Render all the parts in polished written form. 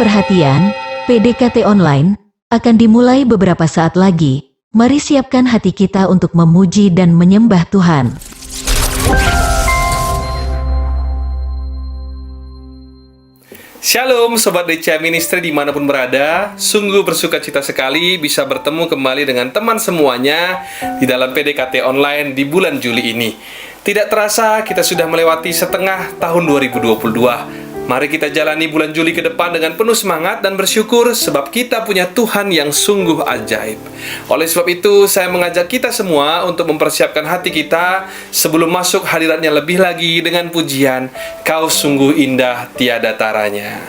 Perhatian, PDKT Online akan dimulai beberapa saat lagi. Mari siapkan hati kita untuk memuji dan menyembah Tuhan. Shalom Sobat DCA Ministry dimanapun berada. Sungguh bersuka cita sekali bisa bertemu kembali dengan teman semuanya di dalam PDKT Online di bulan Juli ini. Tidak terasa kita sudah melewati setengah tahun 2022. Mari kita jalani bulan Juli ke depan dengan penuh semangat dan bersyukur sebab kita punya Tuhan yang sungguh ajaib. Oleh sebab itu, saya mengajak kita semua untuk mempersiapkan hati kita sebelum masuk hadiratnya lebih lagi dengan pujian, Kau sungguh indah tiada taranya.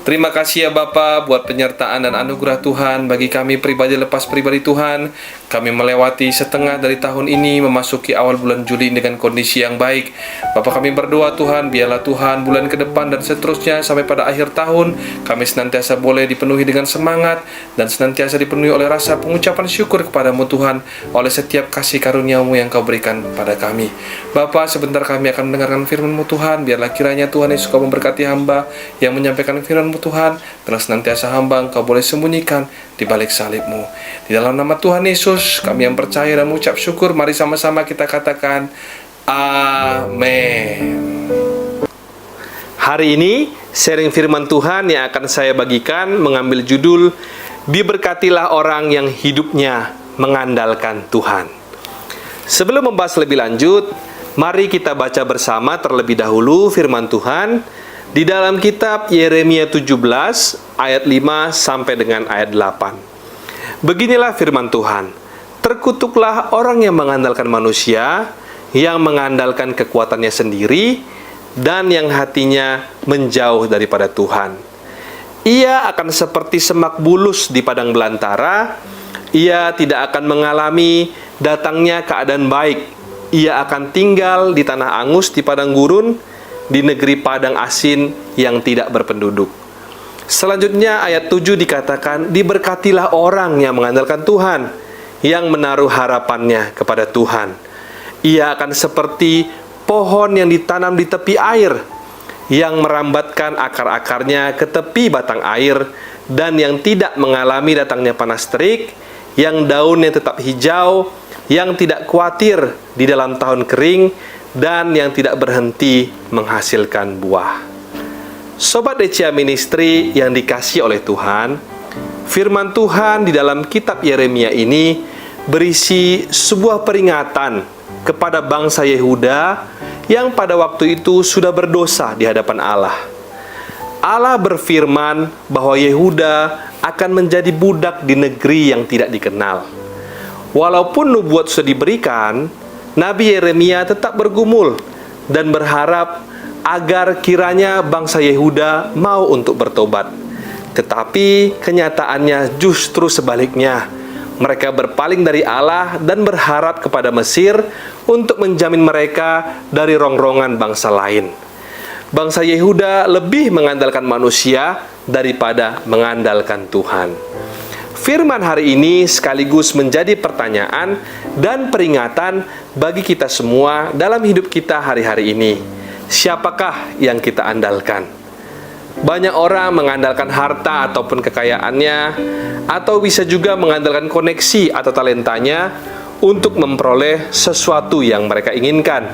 Terima kasih ya Bapa buat penyertaan dan anugerah Tuhan bagi kami pribadi lepas pribadi Tuhan. Kami melewati setengah dari tahun ini memasuki awal bulan Juli dengan kondisi yang baik. Bapa, kami berdoa Tuhan, biarlah Tuhan bulan ke depan dan seterusnya sampai pada akhir tahun kami senantiasa boleh dipenuhi dengan semangat dan senantiasa dipenuhi oleh rasa pengucapan syukur kepadamu Tuhan oleh setiap kasih karuniamu yang kau berikan pada kami. Bapa, sebentar kami akan mendengarkan firman-Mu Tuhan. Biarlah kiranya Tuhan Yesus kau memberkati hamba yang menyampaikan firman-Mu Tuhan, dan senantiasa hamba Engkau boleh sembunyikan di balik salib-Mu. Di dalam nama Tuhan Yesus kami yang percaya dan mengucap syukur, mari sama-sama kita katakan amin. Hari ini sharing firman Tuhan yang akan saya bagikan mengambil judul Diberkatilah orang yang hidupnya mengandalkan Tuhan. Sebelum membahas lebih lanjut, mari kita baca bersama terlebih dahulu firman Tuhan di dalam kitab Yeremia 17 ayat 5 sampai dengan ayat 8. Beginilah firman Tuhan. Terkutuklah orang yang mengandalkan manusia, yang mengandalkan kekuatannya sendiri, dan yang hatinya menjauh daripada Tuhan. Ia akan seperti semak bulus di padang belantara, Ia tidak akan mengalami datangnya keadaan baik. Ia akan tinggal di tanah angus, di padang gurun, di negeri padang asin yang tidak berpenduduk. Selanjutnya ayat 7 dikatakan, diberkatilah orang yang mengandalkan Tuhan, yang menaruh harapannya kepada Tuhan. Ia akan seperti pohon yang ditanam di tepi air, yang merambatkan akar-akarnya ke tepi batang air, dan yang tidak mengalami datangnya panas terik, yang daunnya tetap hijau, yang tidak khawatir di dalam tahun kering, dan yang tidak berhenti menghasilkan buah. Sobat DCA Ministry yang dikasihi oleh Tuhan, firman Tuhan di dalam kitab Yeremia ini berisi sebuah peringatan kepada bangsa Yehuda yang pada waktu itu sudah berdosa di hadapan Allah. Allah berfirman bahwa Yehuda akan menjadi budak di negeri yang tidak dikenal. Walaupun nubuat sudah diberikan, Nabi Yeremia tetap bergumul dan berharap agar kiranya bangsa Yehuda mau untuk bertobat. Tetapi kenyataannya justru sebaliknya. Mereka berpaling dari Allah dan berharap kepada Mesir untuk menjamin mereka dari rongrongan bangsa lain. Bangsa Yehuda lebih mengandalkan manusia daripada mengandalkan Tuhan. Firman hari ini sekaligus menjadi pertanyaan dan peringatan bagi kita semua dalam hidup kita hari-hari ini. Siapakah yang kita andalkan? Banyak orang mengandalkan harta ataupun kekayaannya, atau bisa juga mengandalkan koneksi atau talentanya untuk memperoleh sesuatu yang mereka inginkan.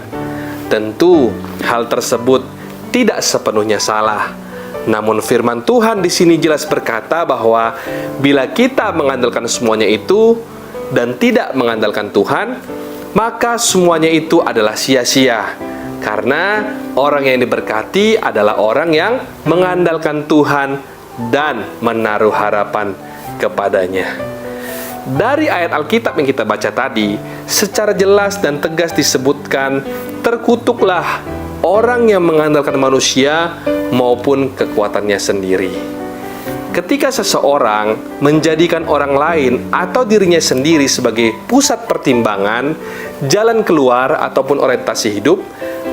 Tentu hal tersebut tidak sepenuhnya salah. Namun firman Tuhan di sini jelas berkata bahwa bila kita mengandalkan semuanya itu dan tidak mengandalkan Tuhan, maka semuanya itu adalah sia-sia. Karena orang yang diberkati adalah orang yang mengandalkan Tuhan dan menaruh harapan kepadanya. Dari ayat Alkitab yang kita baca tadi, secara jelas dan tegas disebutkan, terkutuklah orang yang mengandalkan manusia maupun kekuatannya sendiri. Ketika seseorang menjadikan orang lain atau dirinya sendiri sebagai pusat pertimbangan, jalan keluar ataupun orientasi hidup,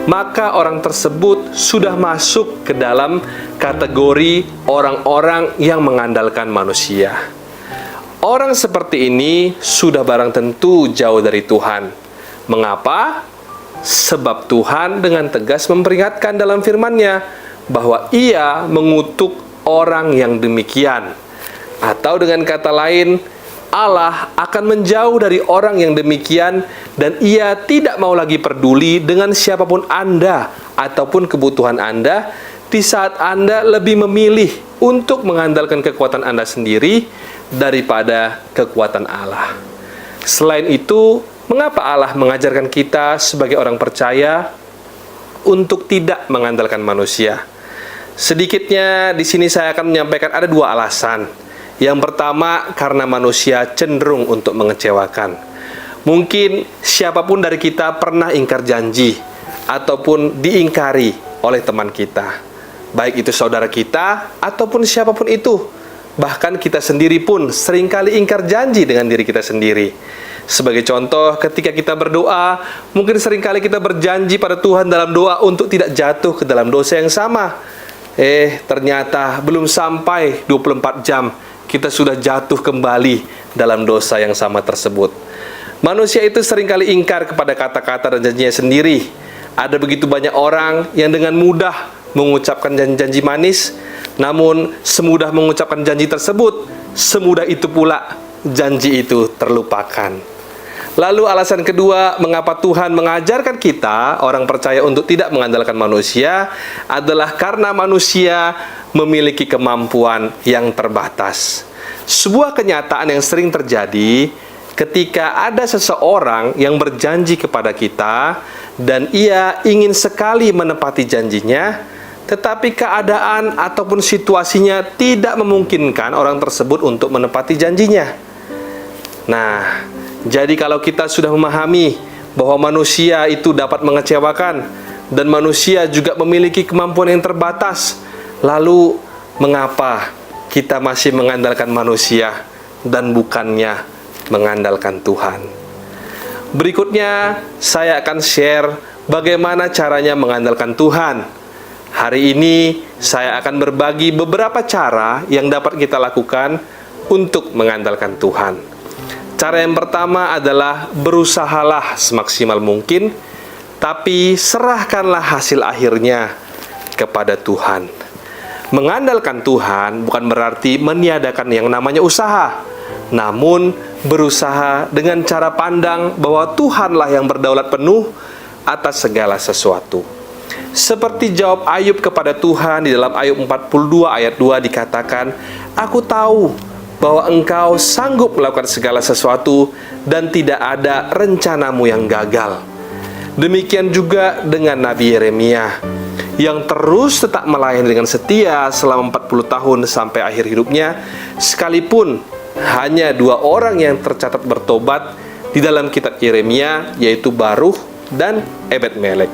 maka orang tersebut sudah masuk ke dalam kategori orang-orang yang mengandalkan manusia. Orang seperti ini sudah barang tentu jauh dari Tuhan. Mengapa? Sebab Tuhan dengan tegas memperingatkan dalam firman-Nya bahwa Ia mengutuk orang yang demikian. Atau dengan kata lain, Allah akan menjauh dari orang yang demikian dan Ia tidak mau lagi peduli dengan siapapun Anda ataupun kebutuhan Anda di saat Anda lebih memilih untuk mengandalkan kekuatan Anda sendiri daripada kekuatan Allah. Selain itu, mengapa Allah mengajarkan kita sebagai orang percaya untuk tidak mengandalkan manusia? Sedikitnya di sini saya akan menyampaikan ada dua alasan. Yang pertama, karena manusia cenderung untuk mengecewakan. Mungkin siapapun dari kita pernah ingkar janji ataupun diingkari oleh teman kita. Baik itu saudara kita ataupun siapapun itu. Bahkan kita sendiri pun seringkali ingkar janji dengan diri kita sendiri. Sebagai contoh, ketika kita berdoa, mungkin seringkali kita berjanji pada Tuhan dalam doa untuk tidak jatuh ke dalam dosa yang sama. Ternyata belum sampai 24 jam, kita sudah jatuh kembali dalam dosa yang sama tersebut. Manusia itu seringkali ingkar kepada kata-kata dan janjinya sendiri. Ada begitu banyak orang yang dengan mudah mengucapkan janji-janji manis, namun semudah mengucapkan janji tersebut, semudah itu pula janji itu terlupakan. Lalu alasan kedua, mengapa Tuhan mengajarkan kita, orang percaya, untuk tidak mengandalkan manusia, adalah karena manusia memiliki kemampuan yang terbatas. Sebuah kenyataan yang sering terjadi ketika ada seseorang yang berjanji kepada kita dan ia ingin sekali menepati janjinya, tetapi keadaan ataupun situasinya tidak memungkinkan orang tersebut untuk menepati janjinya. Nah, jadi kalau kita sudah memahami bahwa manusia itu dapat mengecewakan dan manusia juga memiliki kemampuan yang terbatas, lalu mengapa kita masih mengandalkan manusia dan bukannya mengandalkan Tuhan. Berikutnya, saya akan share bagaimana caranya mengandalkan Tuhan. Hari ini, saya akan berbagi beberapa cara yang dapat kita lakukan untuk mengandalkan Tuhan. Cara yang pertama adalah berusahalah semaksimal mungkin, tapi serahkanlah hasil akhirnya kepada Tuhan. Mengandalkan Tuhan bukan berarti meniadakan yang namanya usaha, namun berusaha dengan cara pandang bahwa Tuhanlah yang berdaulat penuh atas segala sesuatu. Seperti jawab Ayub kepada Tuhan di dalam Ayub 42 ayat 2 dikatakan, "Aku tahu bahwa Engkau sanggup melakukan segala sesuatu dan tidak ada rencanamu yang gagal." Demikian juga dengan Nabi Yeremia yang terus tetap melayani dengan setia selama 40 tahun sampai akhir hidupnya, sekalipun hanya 2 orang yang tercatat bertobat di dalam kitab Yeremia, yaitu Baruh dan Ebed-Melek.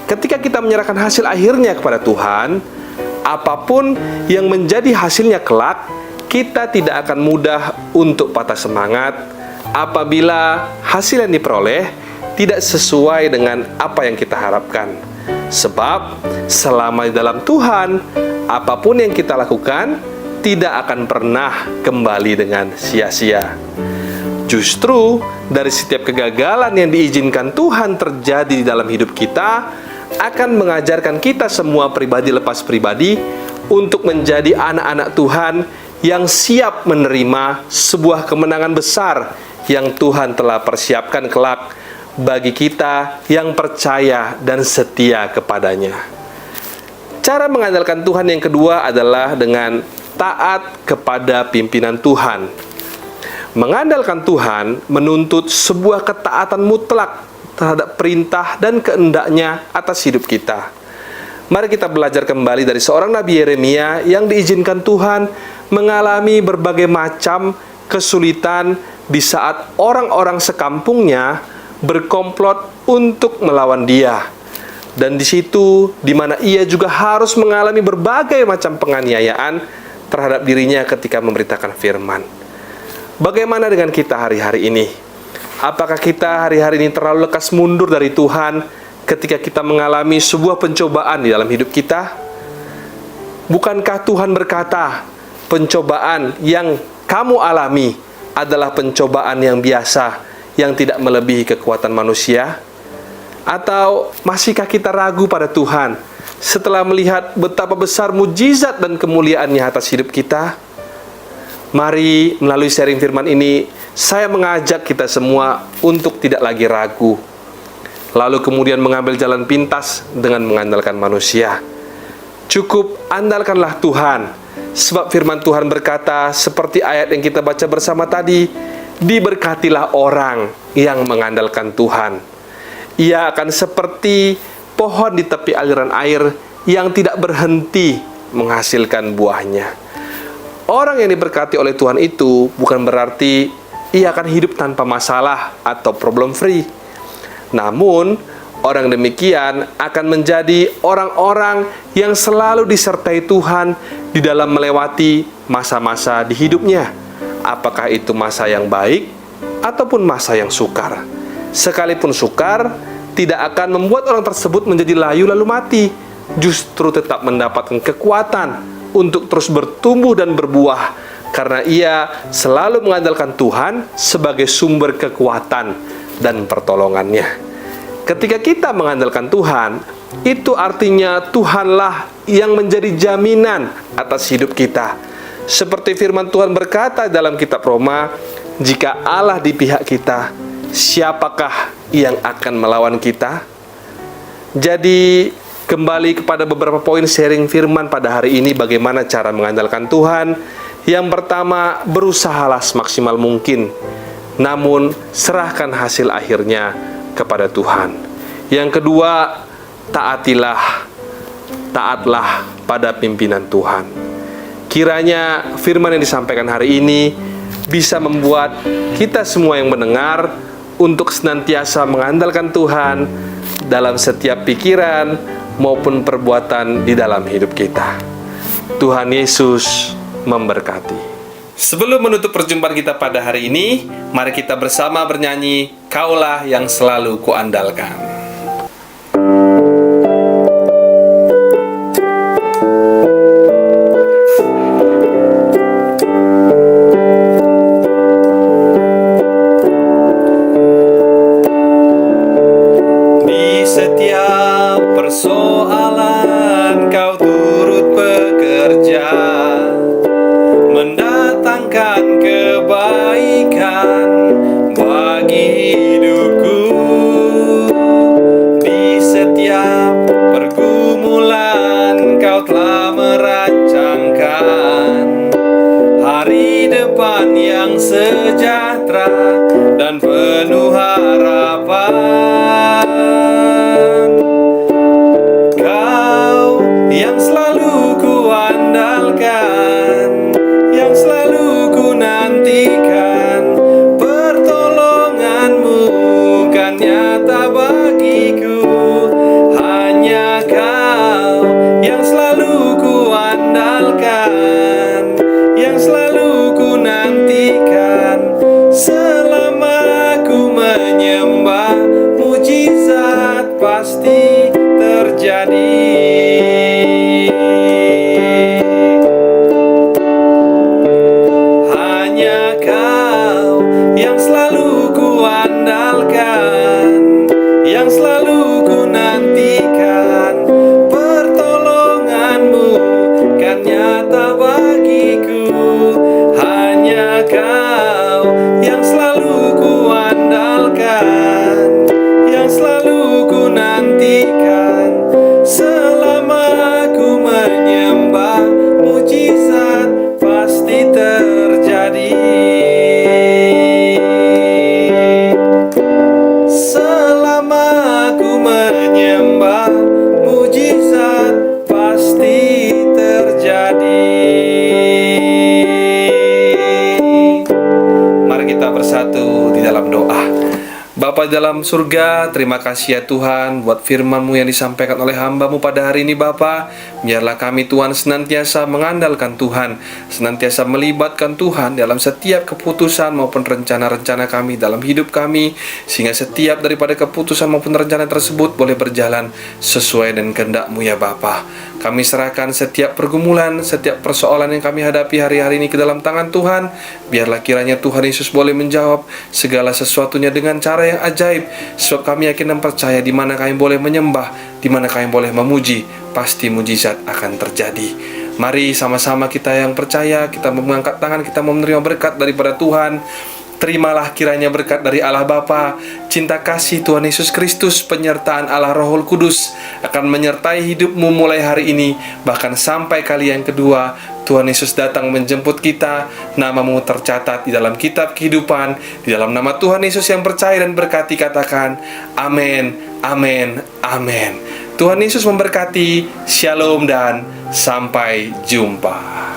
Ketika kita menyerahkan hasil akhirnya kepada Tuhan, apapun yang menjadi hasilnya kelak, kita tidak akan mudah untuk patah semangat apabila hasil yang diperoleh tidak sesuai dengan apa yang kita harapkan. Sebab selama di dalam Tuhan, apapun yang kita lakukan tidak akan pernah kembali dengan sia-sia. Justru dari setiap kegagalan yang diizinkan Tuhan terjadi di dalam hidup kita, akan mengajarkan kita semua pribadi lepas pribadi untuk menjadi anak-anak Tuhan yang siap menerima sebuah kemenangan besar yang Tuhan telah persiapkan kelak bagi kita yang percaya dan setia kepadanya. Cara mengandalkan Tuhan yang kedua adalah dengan taat kepada pimpinan Tuhan. Mengandalkan Tuhan menuntut sebuah ketaatan mutlak terhadap perintah dan kehendaknya atas hidup kita. Mari kita belajar kembali dari seorang Nabi Yeremia yang diizinkan Tuhan mengalami berbagai macam kesulitan di saat orang-orang sekampungnya berkomplot untuk melawan dia. Dan di situ di mana ia juga harus mengalami berbagai macam penganiayaan terhadap dirinya ketika memberitakan firman. Bagaimana dengan kita hari-hari ini? Apakah kita hari-hari ini terlalu lekas mundur dari Tuhan ketika kita mengalami sebuah pencobaan di dalam hidup kita? Bukankah Tuhan berkata, pencobaan yang kamu alami adalah pencobaan yang biasa, yang tidak melebihi kekuatan manusia? Atau masihkah kita ragu pada Tuhan setelah melihat betapa besar mujizat dan kemuliaannya atas hidup kita? Mari melalui sharing firman ini, saya mengajak kita semua untuk tidak lagi ragu, lalu kemudian mengambil jalan pintas dengan mengandalkan manusia. Cukup andalkanlah Tuhan, sebab firman Tuhan berkata, seperti ayat yang kita baca bersama tadi, diberkatilah orang yang mengandalkan Tuhan. Ia akan seperti pohon di tepi aliran air yang tidak berhenti menghasilkan buahnya. Orang yang diberkati oleh Tuhan itu bukan berarti ia akan hidup tanpa masalah atau problem free. Namun, orang demikian akan menjadi orang-orang yang selalu disertai Tuhan di dalam melewati masa-masa di hidupnya. Apakah itu masa yang baik ataupun masa yang sukar. Sekalipun sukar, tidak akan membuat orang tersebut menjadi layu lalu mati. Justru tetap mendapatkan kekuatan untuk terus bertumbuh dan berbuah, karena ia selalu mengandalkan Tuhan sebagai sumber kekuatan dan pertolongannya. Ketika kita mengandalkan Tuhan, itu artinya Tuhanlah yang menjadi jaminan atas hidup kita. Seperti firman Tuhan berkata dalam kitab Roma, jika Allah di pihak kita, siapakah yang akan melawan kita? Jadi, kembali kepada beberapa poin sharing firman pada hari ini, bagaimana cara mengandalkan Tuhan. Yang pertama, berusahalah semaksimal mungkin, namun serahkan hasil akhirnya kepada Tuhan. Yang kedua, taatlah pada pimpinan Tuhan. Kiranya firman yang disampaikan hari ini bisa membuat kita semua yang mendengar untuk senantiasa mengandalkan Tuhan dalam setiap pikiran maupun perbuatan di dalam hidup kita. Tuhan Yesus memberkati. Sebelum menutup perjumpaan kita pada hari ini, mari kita bersama bernyanyi Kaulah yang selalu kuandalkan. Di setiap persoalan kau turut bekerja, mendatangkan kebaikan bagi hidupku. Di setiap pergumulan kau telah merancangkan hari depan yang sejahtera dan penuh harapan. Kau yang selalu kuandalkan, yang selalu ku nantikan, pertolonganmu kan nyata bagiku. Hanya kau yang selalu ku andalkan, yang selalu ku nantikan. Selama ku menyembah, mujizat pasti terjadi. Hanya kau yang selalu ku andalkan, yang selalu ku nantikan, pertolonganmu kan nyata bagiku. Hanya kau yang selalu ku andalkan, yang selalu ku nantikan. Selama ku menyembah, mujizat pasti terjadi. Selama ku menyembah, mujizat pasti terjadi. Mari kita bersatu di dalam doa. Bapa dalam surga, terima kasih ya Tuhan buat firman-Mu yang disampaikan oleh hamba-Mu pada hari ini Bapa. Biarlah kami Tuhan senantiasa mengandalkan Tuhan, senantiasa melibatkan Tuhan dalam setiap keputusan maupun rencana-rencana kami dalam hidup kami, sehingga setiap daripada keputusan maupun rencana tersebut boleh berjalan sesuai dengan kehendak-Mu ya Bapa. Kami serahkan setiap pergumulan, setiap persoalan yang kami hadapi hari-hari ini ke dalam tangan Tuhan. Biarlah kiranya Tuhan Yesus boleh menjawab segala sesuatunya dengan cara yang ajaib, sebab kami yakin dan percaya di mana kami boleh menyembah, di mana kami boleh memuji, pasti mujizat akan terjadi. Mari sama-sama kita yang percaya, kita mengangkat tangan, kita mau menerima berkat daripada Tuhan. Terimalah kiranya berkat dari Allah Bapa, cinta kasih Tuhan Yesus Kristus, penyertaan Allah Rohul Kudus akan menyertai hidupmu mulai hari ini, bahkan sampai kali yang kedua Tuhan Yesus datang menjemput kita. Namamu tercatat di dalam kitab kehidupan. Di dalam nama Tuhan Yesus yang percaya dan berkati, katakan amin, amin, amin. Tuhan Yesus memberkati. Shalom dan sampai jumpa.